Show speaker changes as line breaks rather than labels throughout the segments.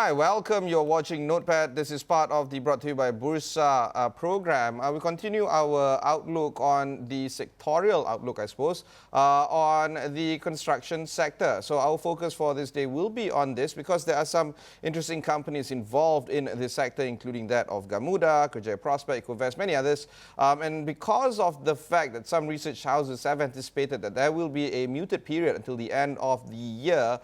Hi, welcome. You're watching Notepad. This is part of the brought to you by Bursa program. We continue our outlook on the sectorial outlook, I suppose, on the construction sector. So our focus for this day will be on this because there are some interesting companies involved in this sector, including that of Gamuda, Kerjaya Prospect, Ecovest, many others. And because of the fact that some research houses have anticipated that there will be a muted period until the end of the year,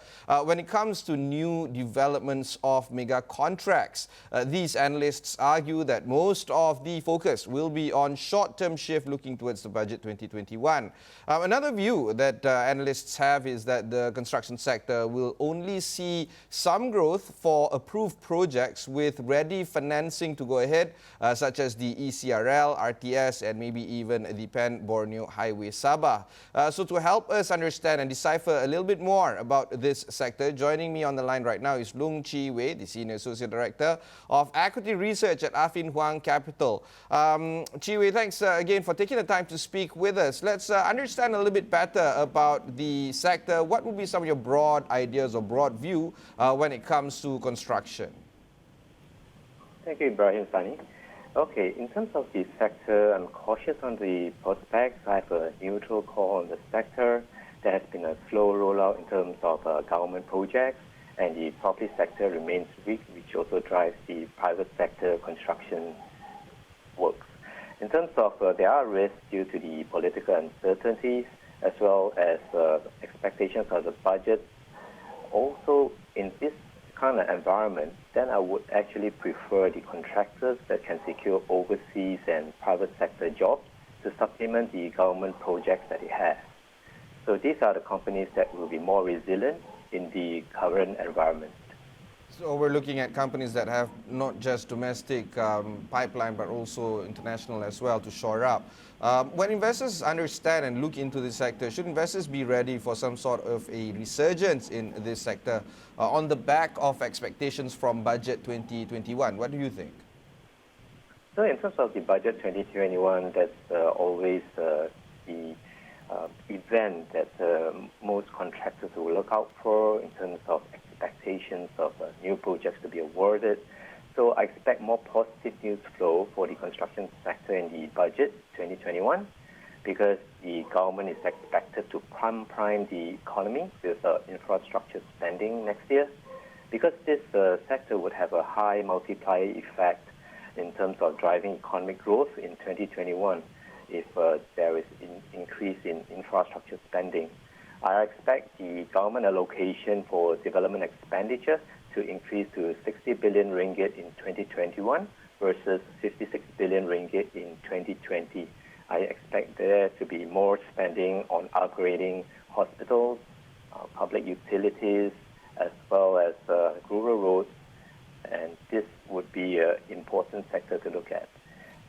when it comes to new developments of mega contracts. These analysts argue that most of the focus will be on short-term shift looking towards the budget 2021. Another view that analysts have is that the construction sector will only see some growth for approved projects with ready financing to go ahead, such as the ECRL, RTS, and maybe even the Pan-Borneo Highway Sabah. So to help us understand and decipher a little bit more about this sector, joining me on the line right now is Loong Chi Wei, the Senior Associate Director of Equity Research at Affin Hwang Capital. Chi Wei, thanks again for taking the time to speak with us. Let's understand a little bit better about the sector. What would be some of your broad ideas or broad view when it comes to construction?
Thank you, Ibrahim. Okay, in terms of the sector, I'm cautious on the prospects. I have a neutral call on the sector. There has been a slow rollout in terms of government projects, and the property sector remains weak, which also drives the private sector construction works. In terms of there are risks due to the political uncertainties as well as expectations of the budget. Also, in this kind of environment, then I would actually prefer the contractors that can secure overseas and private sector jobs to supplement the government projects that it has. So these are the companies that will be more resilient in the current environment.
So we're looking at companies that have not just domestic pipeline, but also international as well to shore up. When investors understand and look into this sector, should investors be ready for some sort of a resurgence in this sector on the back of expectations from budget 2021? What do you think?
So in terms of the budget 2021, that's always the event that most contractors will look out for in terms of expectations of new projects to be awarded. So I expect more positive news flow for the construction sector in the budget 2021 because the government is expected to prime the economy with infrastructure spending next year. Because this sector would have a high multiplier effect in terms of driving economic growth in 2021 if there is an increase in infrastructure spending. I expect the government allocation for development expenditure to increase to 60 billion ringgit in 2021 versus 56 billion ringgit in 2020. I expect there to be more spending on upgrading hospitals, public utilities, as well as rural roads, and this would be an important sector to look at.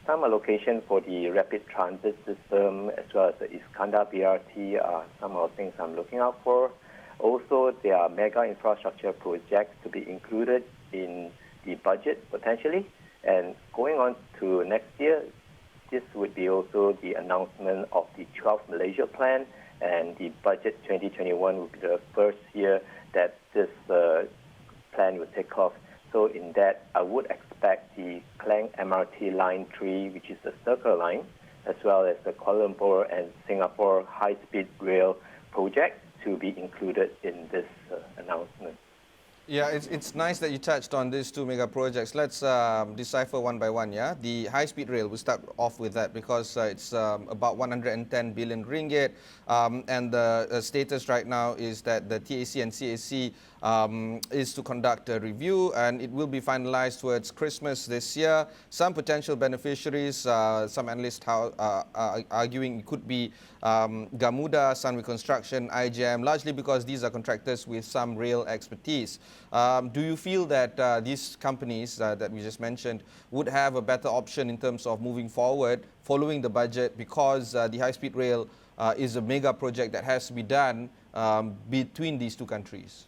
Some allocation for the rapid transit system as well as the Iskandar BRT are some of the things I'm looking out for. Also, there are mega infrastructure projects to be included in the budget potentially. And going on to next year, this would be also the announcement of the 12th Malaysia Plan, and the budget 2021 will be the first year that this plan will take off. So in that, I would expect the Klang MRT Line 3, which is the Circle Line, as well as the Kuala Lumpur and Singapore high-speed rail project to be included in this announcement.
Yeah, it's nice that you touched on these two mega projects. Let's decipher one by one, yeah? The high-speed rail, we'll start off with that because it's about 110 billion ringgit. And the status right now is that the TAC and CAC is to conduct a review, and it will be finalized towards Christmas this year. Some potential beneficiaries, some analysts are arguing it could be Gamuda, Sunway Construction, IGM, largely because these are contractors with some rail expertise. Do you feel that these companies that we just mentioned would have a better option in terms of moving forward following the budget because the high-speed rail is a mega project that has to be done between these two countries?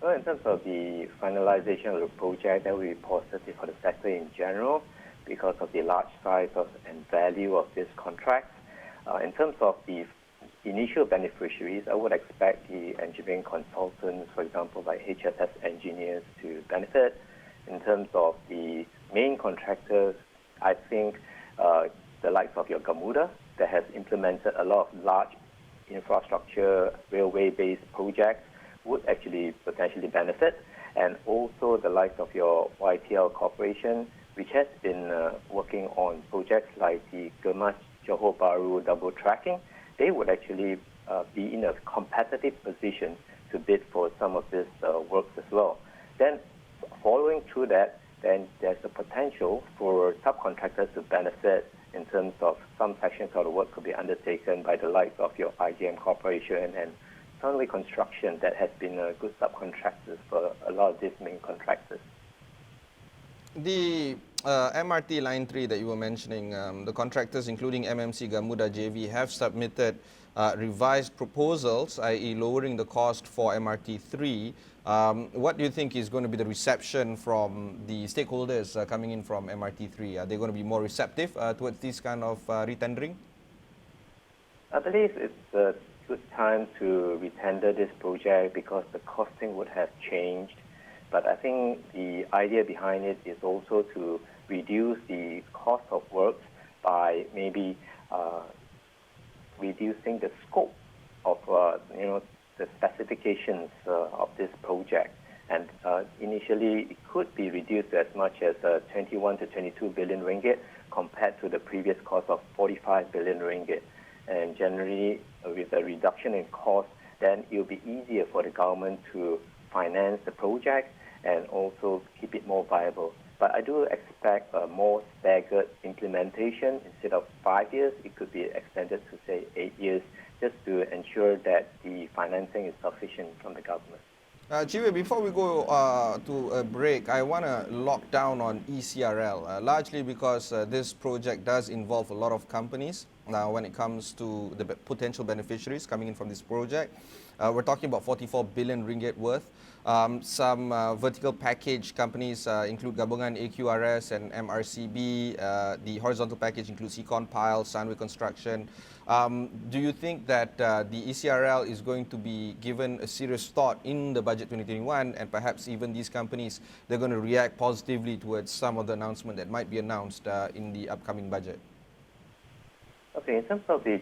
Well, in terms of the finalization of the project, that will be positive for the sector in general because of the large size and value of this contract. In terms of the initial beneficiaries, I would expect the engineering consultants, for example, like HSS engineers, to benefit. In terms of the main contractors, I think the likes of your Gamuda that has implemented a lot of large infrastructure, railway-based projects would actually potentially benefit. And also the likes of your YTL Corporation, which has been working on projects like the Gemas Johor Bahru double tracking, they would actually be in a competitive position to bid for some of these works as well. Then following through that, then there's a potential for subcontractors to benefit in terms of some sections of the work could be undertaken by the likes of your IGM Corporation and Sunway Construction that has been good subcontractors for a lot of these main contractors.
The MRT Line 3 that you were mentioning, the contractors including MMC Gamuda JV have submitted revised proposals, i.e. lowering the cost for MRT 3. What do you think is going to be the reception from the stakeholders coming in from MRT 3? Are they going to be more receptive towards this kind of retendering?
I believe it's a good time to retender this project because the costing would have changed. But I think the idea behind it is also to reduce the cost of work by maybe reducing the scope of the specifications of this project. And initially, it could be reduced as much as 21 to 22 billion ringgit compared to the previous cost of 45 billion ringgit. And generally, with a reduction in cost, then it will be easier for the government to finance the project and also keep it more viable. But I do expect a more staggered implementation. Instead of 5 years, it could be extended to, say, 8 years, just to ensure that the financing is sufficient from the government.
Chiwe, before we go to a break, I want to lock down on ECRL, largely because this project does involve a lot of companies. Now, when it comes to the potential beneficiaries coming in from this project, we're talking about 44 billion ringgit worth. Some vertical package companies include Gabungan AQRS and MRCB. The horizontal package includes Econ Pile, Sunway Construction. Do you think that the ECRL is going to be given a serious thought in the budget 2021, and perhaps even these companies, they're going to react positively towards some of the announcement that might be announced in the upcoming budget?
Okay, in terms of the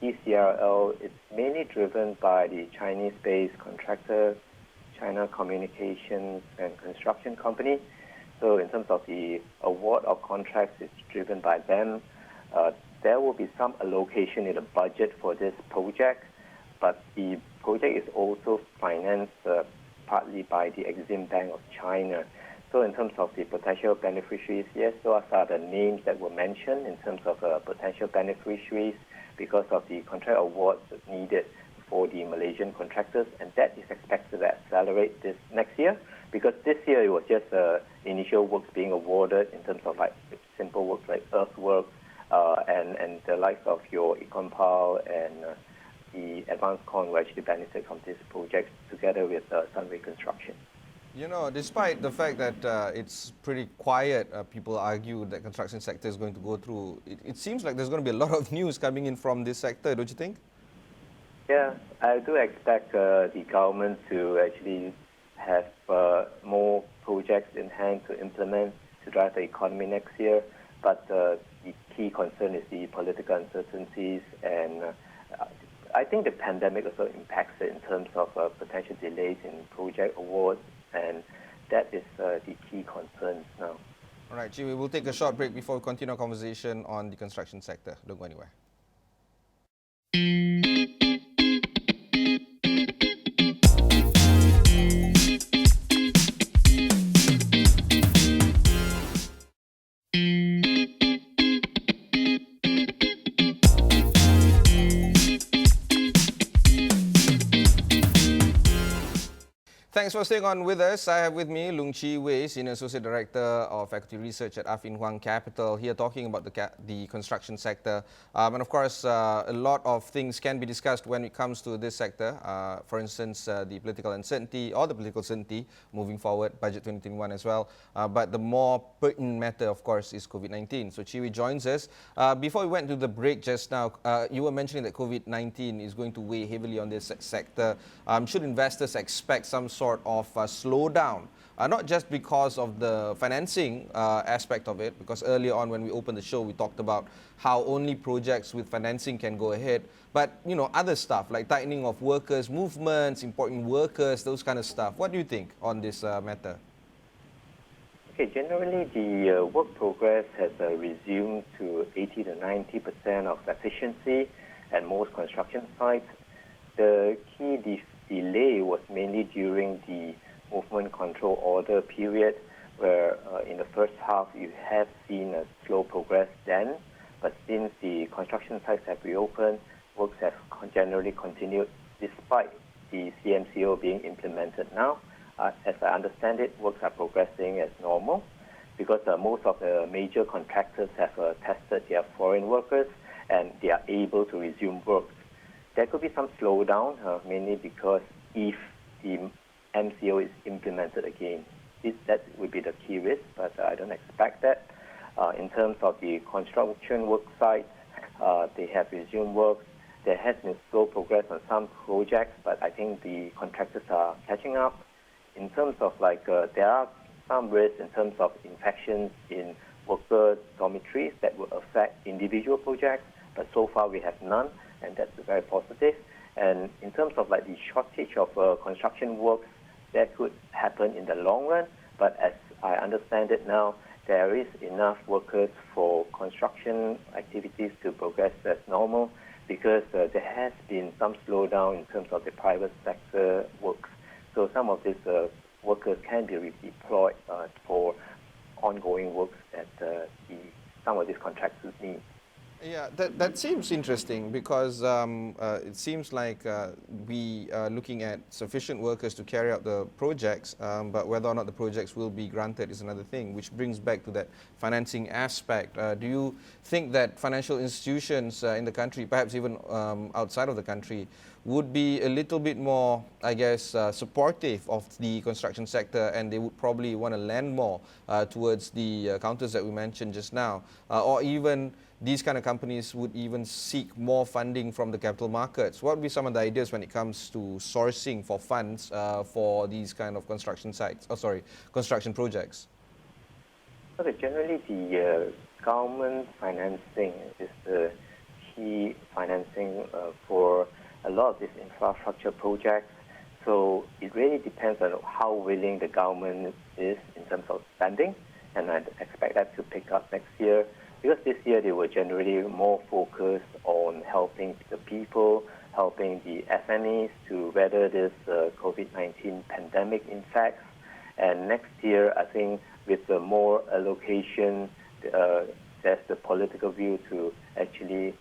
ECRL, it's mainly driven by the Chinese-based contractor, China Communications and Construction Company. So in terms of the award of contracts, it's driven by them. There will be some allocation in the budget for this project, but the project is also financed partly by the Exim Bank of China. So in terms of the potential beneficiaries, yes, those are the names that were mentioned in terms of potential beneficiaries because of the contract awards needed for the Malaysian contractors, and that is expected to accelerate this next year because this year it was just initial works being awarded in terms of like simple works like earthwork and the likes of your Econ Pile and the Advanced Con will actually benefit from this project together with Sunway Construction.
You know, despite the fact that it's pretty quiet, people argue that construction sector is going to go through, it seems like there's going to be a lot of news coming in from this sector, don't you think?
Yeah, I do expect the government to actually have more projects in hand to implement to drive the economy next year. But the key concern is the political uncertainties, and I think the pandemic also impacts it in terms of potential delays in project awards, and that is the key concern now.
All right, Chiwi, we'll take a short break before we continue our conversation on the construction sector. Don't go anywhere. Thanks Thanks for staying on with us. I have with me Loong Chee Wei, Senior Associate Director of Equity Research at Affin Hwang Capital, here talking about the construction sector. And of course, a lot of things can be discussed when it comes to this sector. For instance, the political uncertainty or the political certainty moving forward, budget 2021 as well. But the more pertinent matter, of course, is COVID-19. So Chee Wei joins us. Before we went to the break just now, you were mentioning that COVID-19 is going to weigh heavily on this sector. Should investors expect some sort of slowdown, not just because of the financing aspect of it, because earlier on when we opened the show, we talked about how only projects with financing can go ahead, but other stuff like tightening of workers' movements, importing workers, those kind of stuff. What do you think on this matter?
Okay, generally the work progress has resumed to 80 to 90% of efficiency at most construction sites. The key delay was mainly during the movement control order period, where in the first half you have seen a slow progress then, but since the construction sites have reopened, works have generally continued despite the CMCO being implemented now. As I understand it, works are progressing as normal because most of the major contractors have tested their foreign workers and they are able to resume work. There could be some slowdown, mainly because if the MCO is implemented again, that would be the key risk, but I don't expect that. In terms of the construction work sites, they have resumed work. There has been slow progress on some projects, but I think the contractors are catching up. In terms of there are some risks in terms of infections in worker dormitories that will affect individual projects, but so far we have none, and that's very positive. And in terms of the shortage of construction works, that could happen in the long run, but as I understand it now, there is enough workers for construction activities to progress as normal because there has been some slowdown in terms of the private sector works. So some of these workers can be redeployed for ongoing works that some of these contractors need.
Yeah, that seems interesting because it seems like we are looking at sufficient workers to carry out the projects, but whether or not the projects will be granted is another thing, which brings back to that financing aspect. Do you think that financial institutions in the country, perhaps even outside of the country, would be a little bit more, I guess, supportive of the construction sector, and they would probably want to lend more towards the counters that we mentioned just now, or even these kind of companies would even seek more funding from the capital markets? What would be some of the ideas when it comes to sourcing for funds for these kind of construction sites, construction projects?
Okay, generally the government financing is the key financing for a lot of these infrastructure projects. So it really depends on how willing the government is in terms of spending, and I expect that to pick up next year. Because this year they were generally more focused on helping the people, helping the SMEs to weather this COVID-19 pandemic impacts. And next year, I think with the more allocation, there's the political view to actually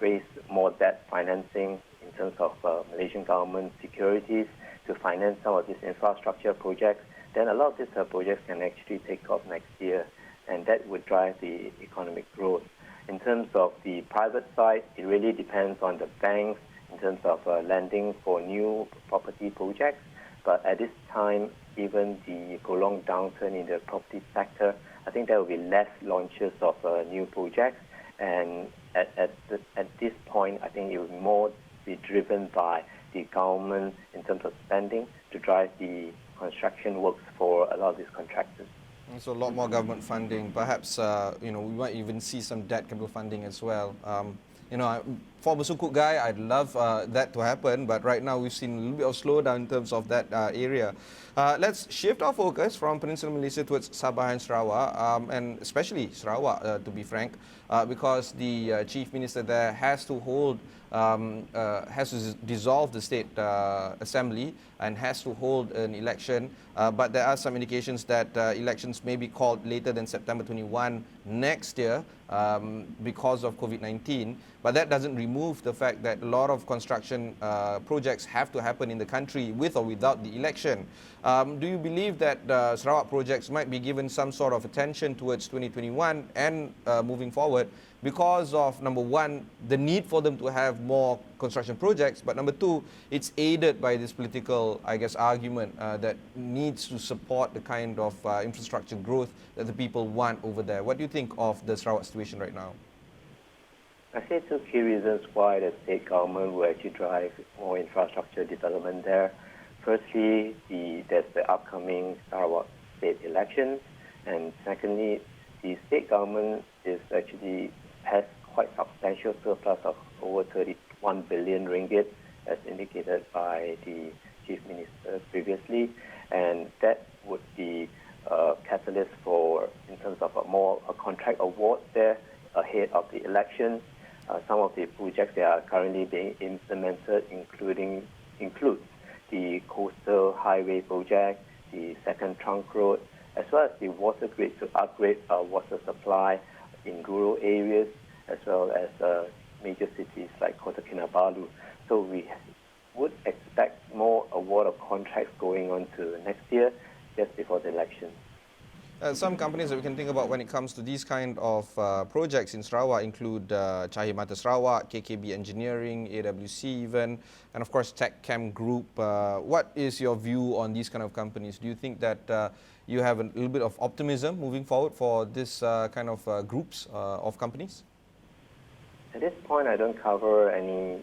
raise more debt financing in terms of Malaysian government securities to finance some of these infrastructure projects. Then a lot of these projects can actually take off next year, and that would drive the economic growth. In terms of the private side, it really depends on the banks in terms of lending for new property projects. But at this time, given the prolonged downturn in the property sector, I think there will be less launches of new projects. And at this point, I think it will more be driven by the government in terms of spending to drive the construction works for a lot of these contractors.
So a lot more government funding, perhaps we might even see some debt capital funding as well. For Besukuk guy, I'd love that to happen, but right now we've seen a little bit of slowdown in terms of that area. Let's shift our focus from Peninsular Malaysia towards Sabah and Sarawak, and especially Sarawak, to be frank, because the Chief Minister there has to dissolve the State Assembly and has to hold an election, but there are some indications that elections may be called later than September 21 next year because of COVID-19, but that doesn't remove remove the fact that a lot of construction projects have to happen in the country with or without the election. Do you believe that Sarawak projects might be given some sort of attention towards 2021 and moving forward because of, number one, the need for them to have more construction projects, but number two, it's aided by this political, I guess, argument that needs to support the kind of infrastructure growth that the people want over there. What do you think of the Sarawak situation right now?
I see two key reasons why the state government will actually drive more infrastructure development there. Firstly, there's the upcoming Sarawak state elections, and secondly, the state government has quite substantial surplus of over 31 billion ringgit, as indicated by the chief minister previously, and that would be a catalyst for, in terms of a contract award there ahead of the elections. Some of the projects that are currently being implemented include the coastal highway project, the second trunk road, as well as the water grid to upgrade water supply in rural areas, as well as major cities like Kota Kinabalu. So we would expect more award of contracts going on to next year, just before the election.
Some companies that we can think about when it comes to these kind of projects in Sarawak include Cahaya Mata Sarawak, KKB Engineering, AWC even, and of course TechChem Group. What is your view on these kind of companies? Do you think that you have a little bit of optimism moving forward for this kind of groups of companies?
At this point, I don't cover any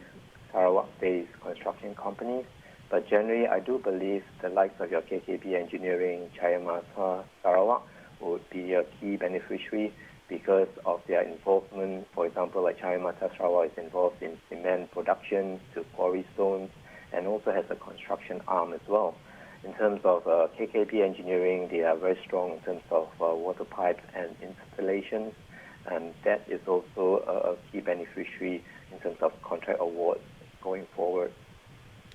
Sarawak-based construction companies. But generally, I do believe the likes of your KKB Engineering, Cahaya Mata Sarawak would be a key beneficiary because of their involvement. For example, like Cahaya Mata Sarawak is involved in cement production to quarry stones and also has a construction arm as well. In terms of KKB Engineering, they are very strong in terms of water pipes and installations, and that is also a key beneficiary in terms of contract awards going forward.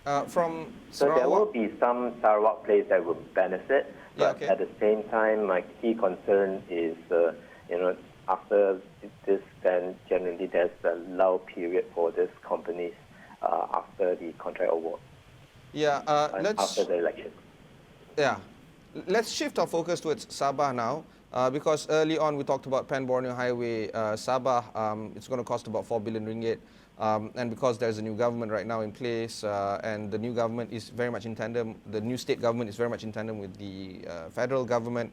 So
there will be some Sarawak players that will benefit, but at the same time, my key concern is, after this, then generally there's a lull period for these companies after the contract award. After the election.
Yeah, let's shift our focus towards Sabah now. Because early on we talked about Pan Borneo Highway Sabah, it's going to cost about 4 billion ringgit. And because there's a new government right now in place, and the new government is very much in tandem, the new state government is very much in tandem with the federal government,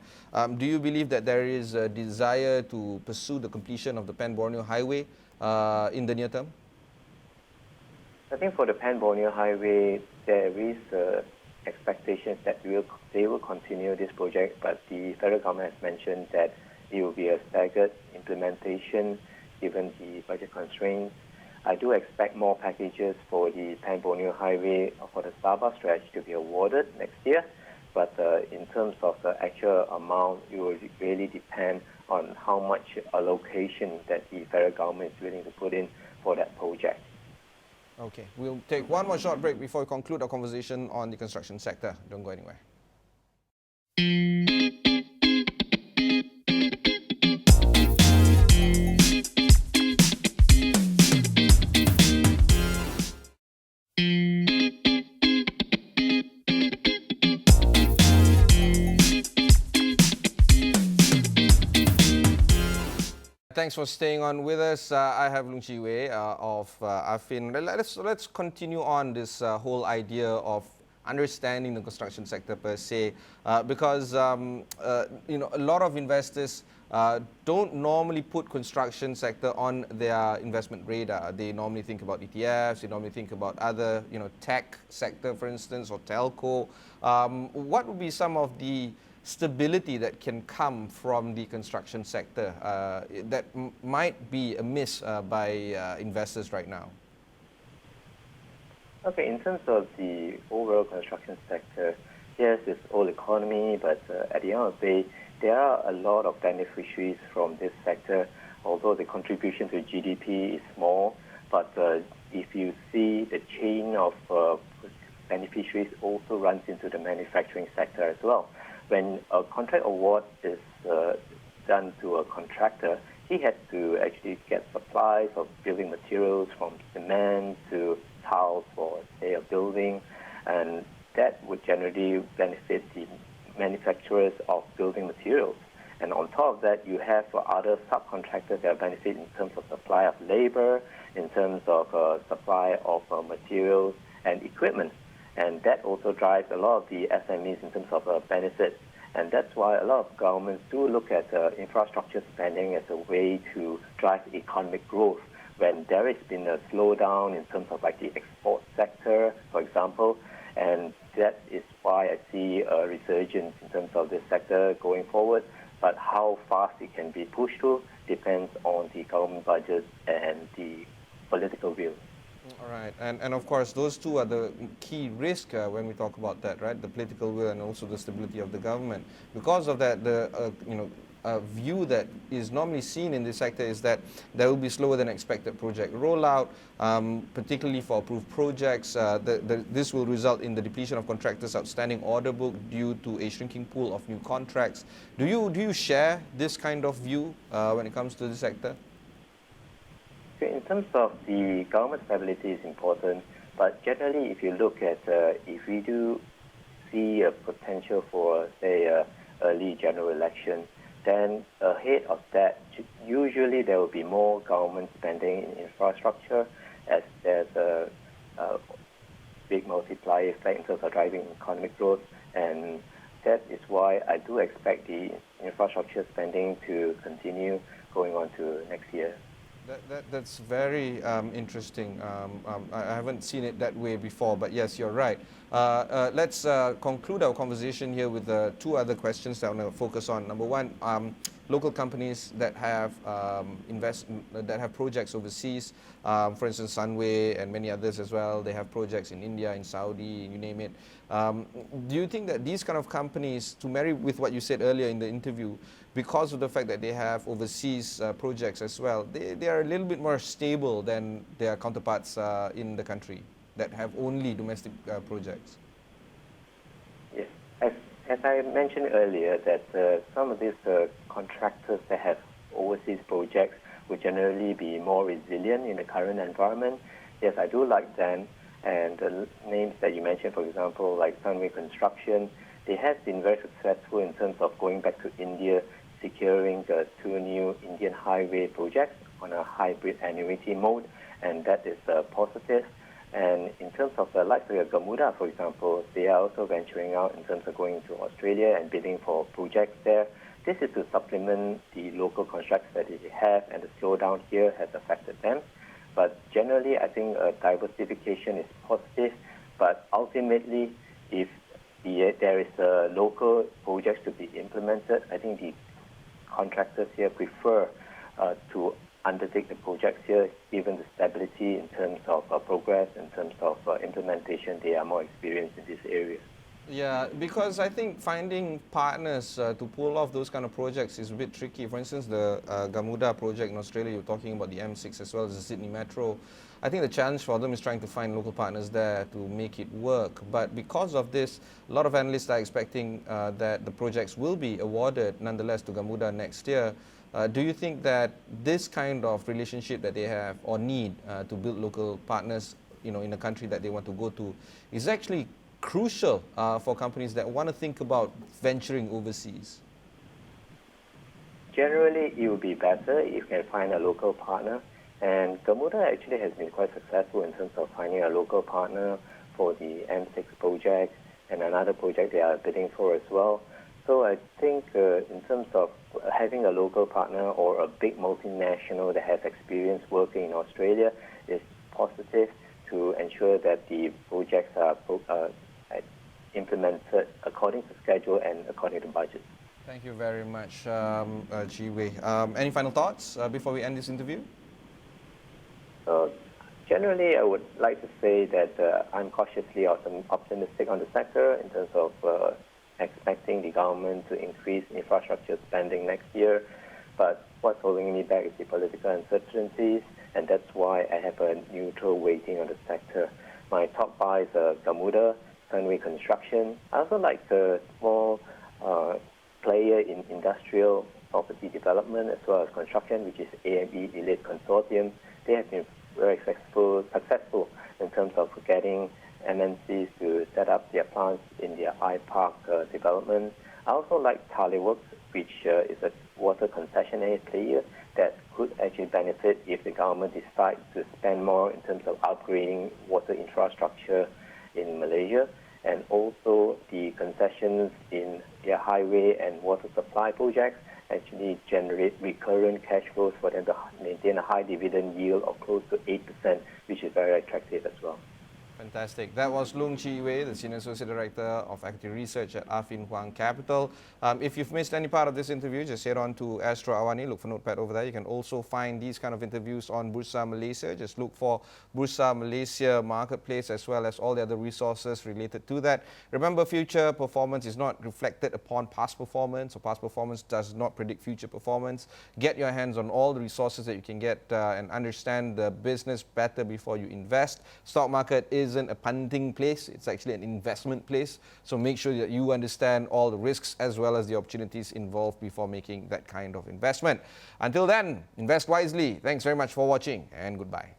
do you believe that there is a desire to pursue the completion of the Pan Borneo Highway in the near term?
I think for the Pan Borneo Highway, there is expectations that they will continue this project, but the federal government has mentioned that it will be a staggered implementation given the budget constraints. I do expect more packages for the Pan Borneo Highway for the Sabah stretch to be awarded next year, but in terms of the actual amount, it will really depend on how much allocation that the federal government is willing to put in for that project.
Okay, we'll take one more short break before we conclude our conversation on the construction sector. Don't go anywhere. Thanks for staying on with us. I have Loong Chee Wei of AFIN. Let's continue on this whole idea of understanding the construction sector per se, because a lot of investors don't normally put construction sector on their investment radar. They normally think about ETFs. They normally think about other, tech sector, for instance, or telco. What would be some of the stability that can come from the construction sector that might be amiss by investors right now?
Okay, in terms of the overall construction sector, yes, it's old economy, but at the end of the day, there are a lot of beneficiaries from this sector, although the contribution to GDP is small. But if you see the chain of beneficiaries also runs into the manufacturing sector as well. When a contract award is done to a contractor, he he had to actually get supplies of building materials from cement to tiles for, say, a building, and that would generally benefit the manufacturers of building materials. And on top of that, you have other subcontractors that benefit in terms of supply of labor, in terms of supply of materials and equipment. And that also drives a lot of the SMEs in terms of benefits. And that's why a lot of governments do look at infrastructure spending as a way to drive economic growth. When there has been a slowdown in terms of like the export sector, for example, and that is why I see a resurgence in terms of this sector going forward. But how fast it can be pushed through depends on the government budget and the political will.
All right, and of course, those two are the key risk when we talk about that, right? The political will and also the stability of the government. Because of that, the view that is normally seen in this sector is that there will be slower than expected project rollout, particularly for approved projects. This will result in the depletion of contractors' outstanding order book due to a shrinking pool of new contracts. Do you share this kind of view when it comes to the sector?
In terms of the government stability is important, but generally if you look at, if we do see a potential for, say, early general election, then ahead of that, usually there will be more government spending in infrastructure as there's a big multiplier effect in terms of driving economic growth, and that is why I do expect the infrastructure spending to continue going on to next year.
That's very interesting. I haven't seen it that way before, but yes, you're right. Let's conclude our conversation here with two other questions that I want to focus on. Number one, local companies that have projects overseas, for instance, Sunway and many others as well. They have projects in India, in Saudi, you name it. Do you think that these kind of companies, to marry with what you said earlier in the interview, because of the fact that they have overseas projects as well, they are a little bit more stable than their counterparts in the country that have only domestic projects?
Yes. As I mentioned earlier, that some of these contractors that have overseas projects will generally be more resilient in the current environment. Yes, I do like them. And the names that you mentioned, for example, like Sunway Construction, they have been very successful in terms of going back to India, securing the two new Indian highway projects on a hybrid annuity mode, and that is positive. And in terms of the likes of Gamuda, for example, they are also venturing out in terms of going to Australia and bidding for projects there. This is to supplement the local contracts that they have, and the slowdown here has affected them. But generally, I think diversification is positive, but ultimately, if there is a local projects to be implemented, I think the contractors here prefer to undertake the projects here, given the stability in terms of progress, in terms of implementation. They are more experienced in this area.
Yeah, because I think finding partners to pull off those kind of projects is a bit tricky. For instance, the Gamuda project in Australia, you're talking about the M6 as well as the Sydney Metro. I think the challenge for them is trying to find local partners there to make it work. But because of this, a lot of analysts are expecting that the projects will be awarded nonetheless to Gamuda next year. Do you think that this kind of relationship that they have or need to build local partners, in a country that they want to go to, is actually crucial for companies that want to think about venturing overseas?
Generally, it would be better if you can find a local partner. And Gamuda actually has been quite successful in terms of finding a local partner for the M6 project and another project they are bidding for as well. So I think in terms of having a local partner or a big multinational that has experience working in Australia is positive to ensure that the projects are implemented according to schedule and according to budget.
Thank you very much, Ji Wei. Any final thoughts before we end this interview?
Generally, I would like to say that I'm cautiously optimistic on the sector in terms of expecting the government to increase infrastructure spending next year. But what's holding me back is the political uncertainties, and that's why I have a neutral weighting on the sector. My top buys are Gamuda, Sunway Construction. I also like the small player in industrial property development as well as construction, which is AME Elite Consortium. They have been very successful in terms of getting MNCs to set up their plants in their iPark development. I also like Works, which is a water concessionaire player that could actually benefit if the government decides to spend more in terms of upgrading water infrastructure in Malaysia, and also the concessions in their highway and water supply projects actually generate recurrent cash flows for them to maintain a high dividend yield of close to 8%, which is very attractive as well.
Fantastic. That was Loong Chi Wei, the Senior Associate Director of Equity Research at Affin Hwang Capital. If you've missed any part of this interview, just head on to Astro Awani, look for Notepad over there. You can also find these kind of interviews on Bursa Malaysia. Just look for Bursa Malaysia Marketplace as well as all the other resources related to that. Remember, future performance is not reflected upon past performance, or past performance does not predict future performance. Get your hands on all the resources that you can get and understand the business better before you invest. Stock market isn't a punting place, it's actually an investment place. So make sure that you understand all the risks as well as the opportunities involved before making that kind of investment. Until then, invest wisely. Thanks very much for watching and goodbye.